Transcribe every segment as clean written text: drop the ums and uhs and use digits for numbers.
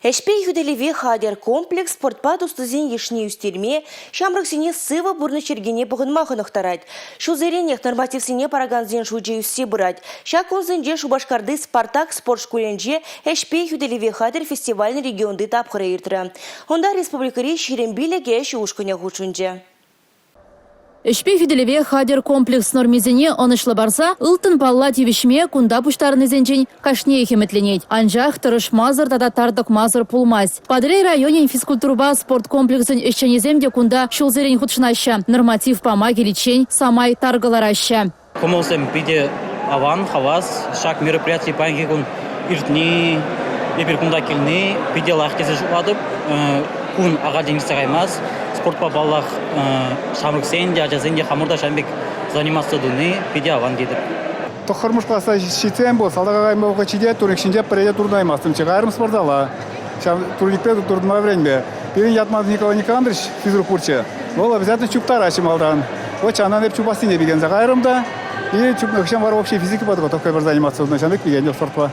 Эшпей юделеве хадер комплекс спортпа тустызен ешне үстерме, шамрыксене сыва бурны чергене бұғынмағын ұқтарад. Шу зеренех нормативсене параганзен шуджи үссе бұрад. Шаконзенже Шубашкарды Спартак спорт шкуленже Эшпей юделеве хадер фестивальный регионды тапқыры иртірі. Онда республикари ширембилеге шуушкыне хушунже. Эшпей фиделеве хадер комплекс нормизене онышлы барса, ылтын балла тивишме кунда пуштарны зенжен кашне хеметленет. Анжах тырыш мазыр тада тардық мазыр пулмаз. Падрей районен физкультурба спорт комплексен эшченеземде кунда шулзерен худшнаща. Норматив пама келечень самай таргалараща. Комолсем пиде аван, хавас, шаг мероприятий пангекун иртни, епер кунда келни, пиде лахкезе жуладып, кун ага денисі гаймаз. Спортпа баллах шамрыксен, ажазен, хамурда шамбек заниматься дуны, пиде аван дедіп. Тохырмыш класса шитсен бол, салдаға гаймауға чиде, турекшінде преде турдаймастым. Чеғайрым спортала. Турникпе турдыма време. Перен Ятманов Николай Никандрович, физрук курче. Ол обязательно чуптар ашым алдан. Вот чанан деп чупастыне беген зағайрымда. И чупнықшам бар общей физики подготовкой бар заниматься. Шамбек беген деп спортпа.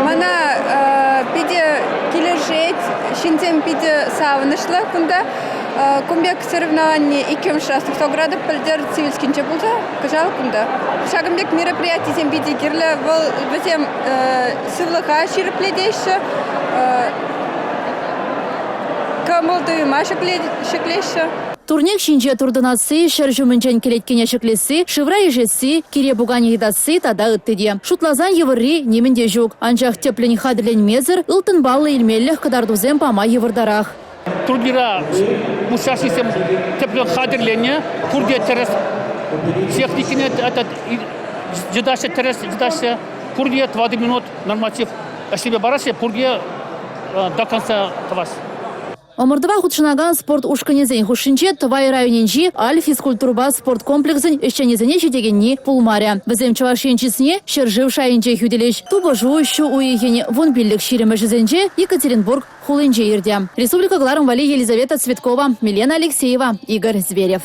Мана пиде келешет, шинтем пиде савынышлы күнді. Кумбек соревнования и кемшастық сограды пілдер цивильскінче болса, кажал күнді. Шагымбек мероприятий сен биде керлі, бізем сывлыға шеріпледейші, камылдыйма шеклейші. Турник шинже турдынасы, шаржумынчен келеткене шеклесі, шывра ежесі, кире бугане едасы тада ыттыде. Шутлазан евырри неменде жүк. Анжақ теплен хадрлен мезір, ылтын баллы илмелліх кадардузен пама евырдарах. Турнира мусашисем теплен хадерлене, турге терес техникине жидаше терес жидаше, турге 20 минут норматив. А себе бараше, турге до конца тавас. Омырдыва худшынаган спорт ушканезен хушинче Тывай районенжи аль физкультурба спорт комплексен ешченезене жетегенни пулмаря. Бізем чавашенчисіне шержив шайынче хюделеш. Тубы жуыщу уегене вон биллік ширемі жізенже Екатеринбург хулынче ирде. Республика Гларым Вали Елизавета Цветкова, Милена Алексеева, Игорь Зверев.